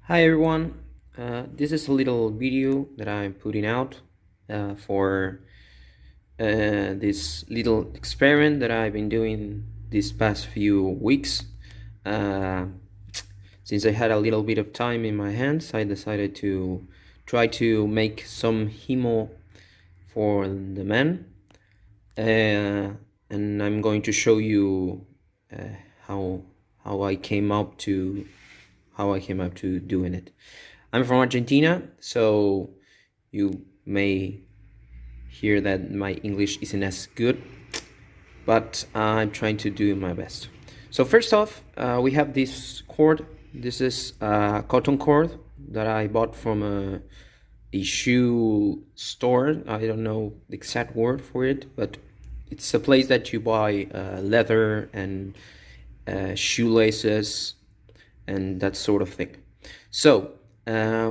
Hi everyone, this is a little video that I'm putting out for this little experiment that I've been doing these past few weeks. Uh, since I had a little bit of time in my hands, I decided to try to make some Himo for the men, and I'm going to show you uh, how how I came up to doing it. I'm from Argentina, so you may hear that my English isn't as good, but I'm trying to do my best. So first off, we have this cord. This is a cotton cord that I bought from a shoe store. I don't know the exact word for it, but it's a place that you buy leather and shoelaces and that sort of thing. So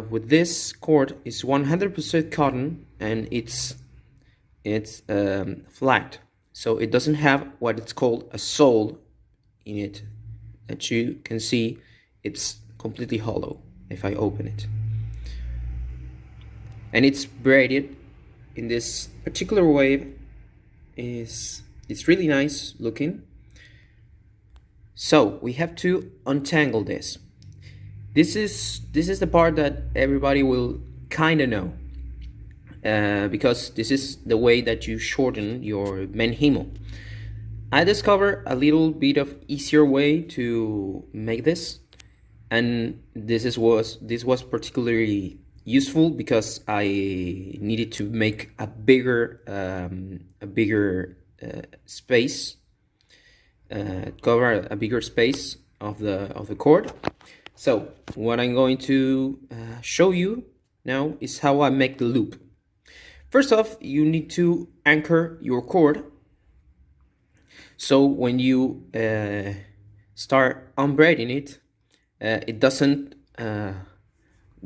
with this cord, it's 100% cotton, and it's flat, so it doesn't have what it's called a sole in it. That you can see, it's completely hollow if I open it, and it's braided in this particular way. It's really nice looking. So we have to untangle this. This is the part that everybody will kind of know, because this is the way that you shorten your Men Himo. I discovered a little bit of easier way to make this, and this was particularly useful because I needed to make a bigger space, cover a bigger space of the cord. So what I'm going to show you now is how I make the loop. First off, you need to anchor your cord, so when you start unbraiding it, it doesn't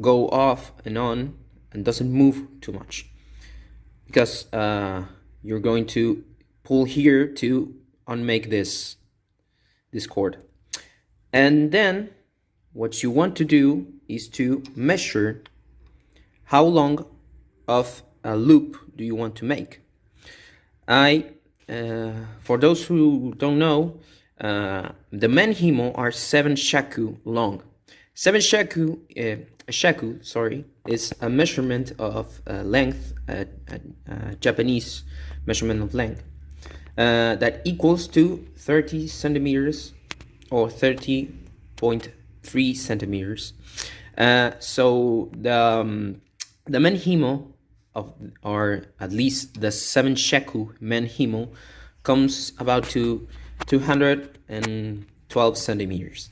go off and on and doesn't move too much, because you're going to pull here to unmake this cord. And then what you want to do is to measure how long of a loop do you want to make. For those who don't know, the Men Himo are 7 shaku long. 7 shaku, is a measurement of length, a Japanese measurement of length, that equals to 30 centimeters or 30.3 centimeters. So the Men Himo or at least the 7 shaku Men Himo, comes about to 212 centimeters.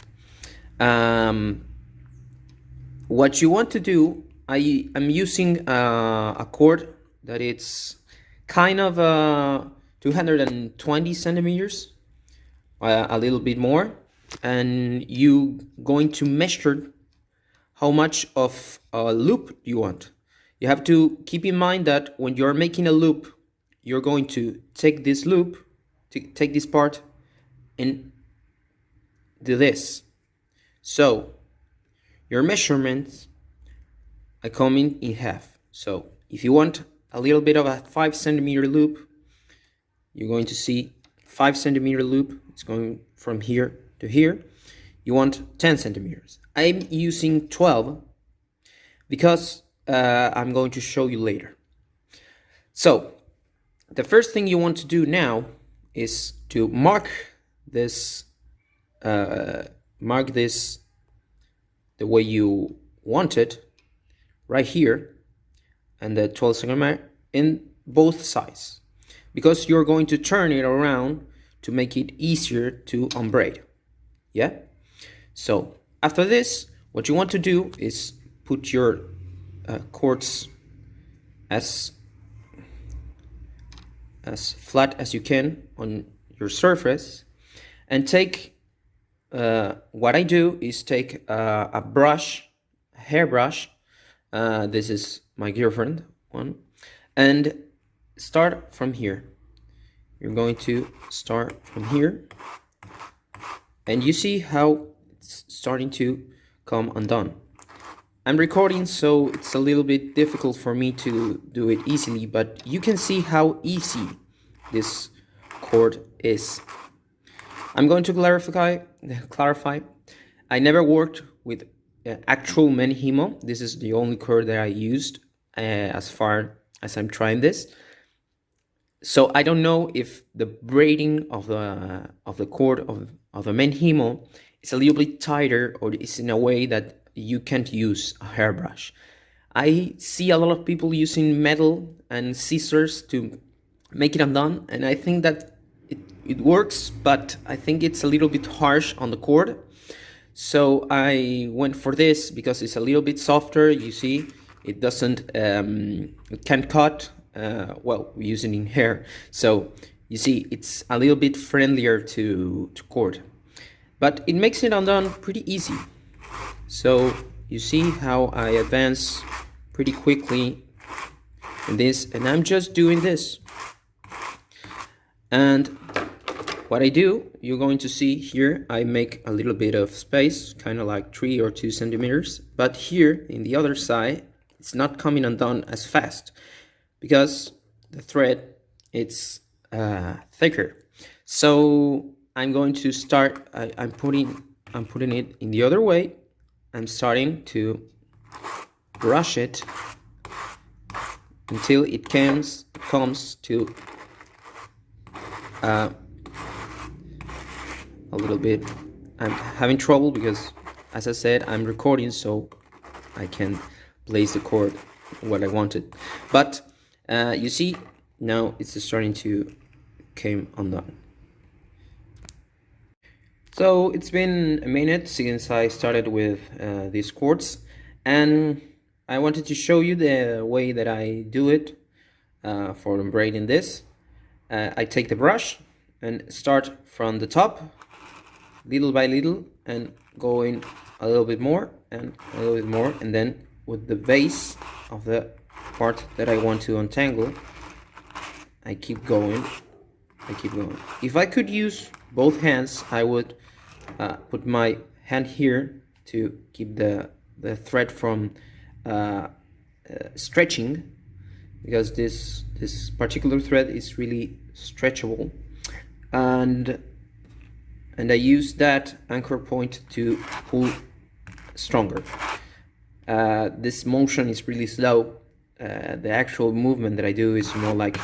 What you want to do, I'm using a cord that it's kind of 220 centimeters, a little bit more, and you going to measure how much of a loop you want. You have to keep in mind that when you're making a loop, you're going to take this loop, take this part, and do this. So your measurements are coming in half. So if you want a little bit of a 5 centimeter loop, you're going to see 5 centimeter loop. It's going from here to here. You want 10 centimeters. I'm using 12 because I'm going to show you later. So the first thing you want to do now is to mark this the way you want it right here, and the 12 centimeter in both sides, because you're going to turn it around to make it easier to unbraid. Yeah. So after this, what you want to do is put your cords as flat as you can on your surface, and take what I do is take a brush, a hairbrush. This is my girlfriend one, and start from here. You're going to start from here, and you see how it's starting to come undone. I'm recording, so it's a little bit difficult for me to do it easily, but you can see how easy this chord is. I'm going to clarify. I never worked with actual Men Himo. This is the only chord that I used as far as I'm trying this. So I don't know if the braiding of the chord of the Men Himo is a little bit tighter, or is in a way that you can't use a hairbrush. I see a lot of people using metal and scissors to make it undone, and I think that it works, but I think it's a little bit harsh on the chord. So I went for this because it's a little bit softer. You see, it doesn't, it can't cut. Well, we're using in hair, so you see, it's a little bit friendlier to chord, but it makes it undone pretty easy. So you see how I advance pretty quickly in this, and I'm just doing this. And what I do, you're going to see here, I make a little bit of space, kind of like 3 or 2 centimeters, but here in the other side, it's not coming undone as fast because the thread, it's thicker. So I'm going to start, I'm putting it in the other way. I'm starting to brush it until it comes to a little bit. I'm having trouble because, as I said, I'm recording, so I can place the chord what I wanted. But you see, now it's starting to come undone. So it's been a minute since I started with these chords, and I wanted to show you the way that I do it for unbraiding this. I take the brush and start from the top, little by little, and going a little bit more and a little bit more, and then with the base of the part that I want to untangle, I keep going. If I could use both hands, I would put my hand here to keep the thread from stretching, because this particular thread is really stretchable, and I use that anchor point to pull stronger. This motion is really slow. The actual movement that I do is more like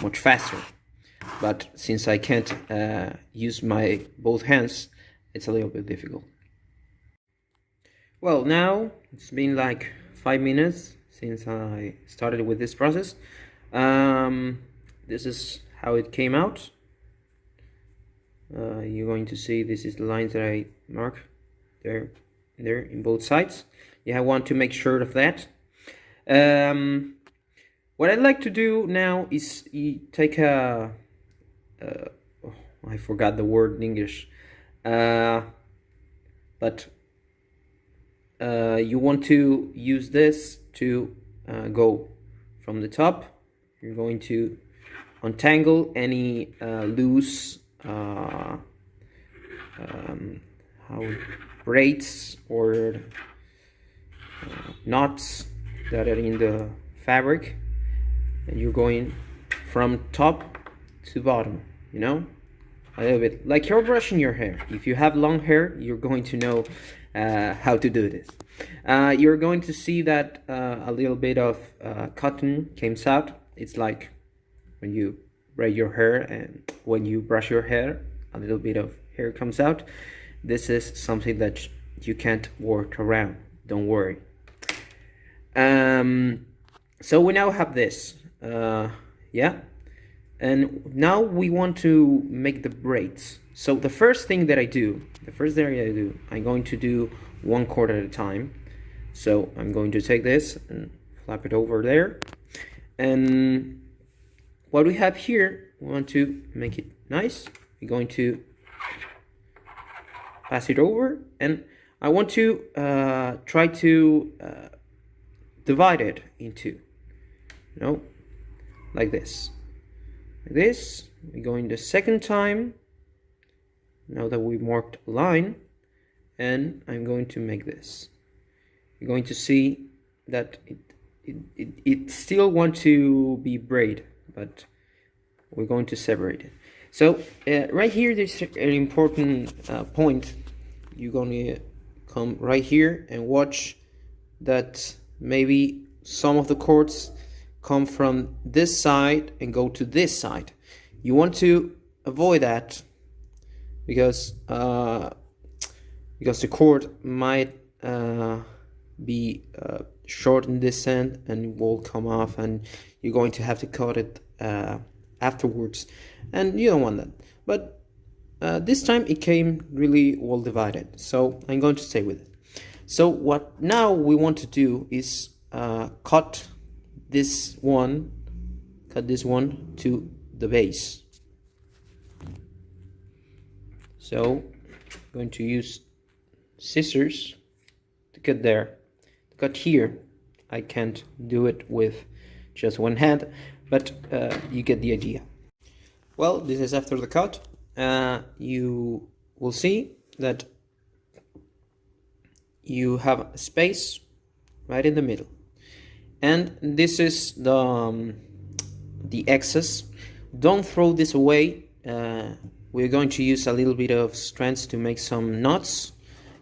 much faster, but since I can't use my both hands, it's a little bit difficult. Well, now it's been like 5 minutes since I started with this process. This is how it came out. You're going to see this is the lines that I mark there in both sides. I want to make sure of that. What I'd like to do now is take a I forgot the word in English, but you want to use this to go from the top. You're going to untangle any loose braids or knots that are in the fabric, and you're going from top to bottom, you know, a little bit like you're brushing your hair. If you have long hair, you're going to know how to do this. You're going to see that a little bit of cotton comes out. It's like when you braid your hair and when you brush your hair, a little bit of hair comes out. This is something that you can't work around, don't worry. So we now have this, yeah, and now we want to make the braids. So the first thing that I do, I'm going to do one chord at a time. So I'm going to take this and flap it over there, and what we have here, we want to make it nice. We're going to pass it over, and I want to try to divide it into, you know, like this. We're going the second time, now that we marked a line, and I'm going to make this. you're going to see that it still want to be braid, but we're going to separate it. So right here, there's an important point. You're going to come right here and watch that maybe some of the cords come from this side and go to this side. You want to avoid that because the cord might be short in this end and will come off, and you're going to have to cut it afterwards, and you don't want that. But this time it came really well divided, so I'm going to stay with it. So what now we want to do is cut this one to the base. So I'm going to use scissors to cut there. To cut here, I can't do it with just one hand, but you get the idea. Well, this is after the cut. You will see that you have a space right in the middle, and this is the excess. Don't throw this away. We're going to use a little bit of strands to make some knots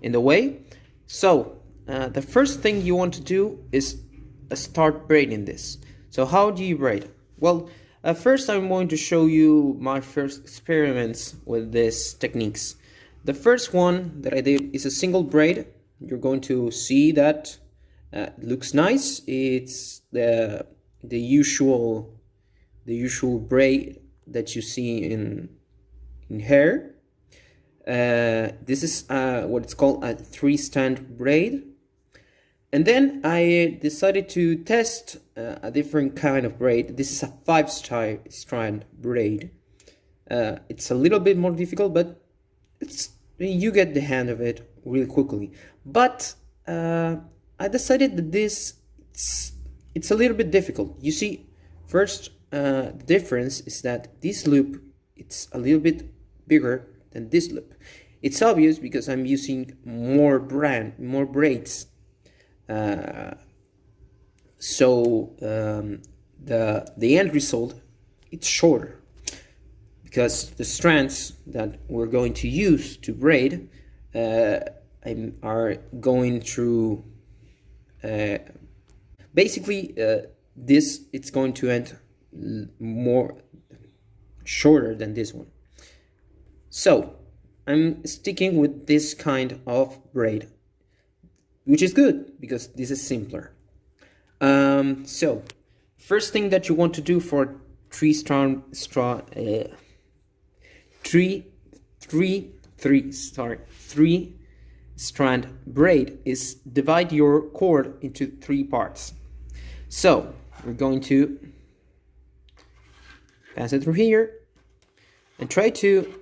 in the way. So the first thing you want to do is start braiding this. So how do you braid? Well, first I'm going to show you my first experiments with these techniques. The first one that I did is a single braid. You're going to see that it looks nice. It's the usual braid that you see in hair. This is what it's called a 3-strand braid. And then I decided to test a different kind of braid. This is a 5-strand braid. It's a little bit more difficult, but you get the hang of it really quickly. But I decided that it's a little bit difficult. You see, first the difference is that this loop, it's a little bit bigger than this loop. It's obvious because I'm using more braids. So the end result, it's shorter because the strands that we're going to use to braid are going through basically this, it's going to end more shorter than this one. So I'm sticking with this kind of braid, which is good because this is simpler. So first thing that you want to do for three-strand braid is divide your cord into 3 parts. So we're going to pass it through here and try to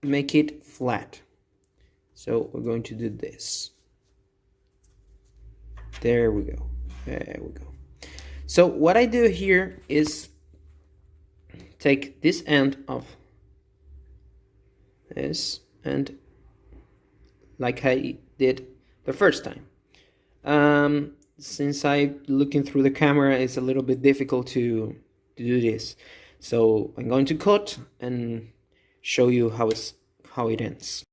make it flat. So we're going to do this. There we go. So what I do here is take this end of this, and like I did the first time. Since I'm looking through the camera, it's a little bit difficult to do this. So I'm going to cut and show you how it ends.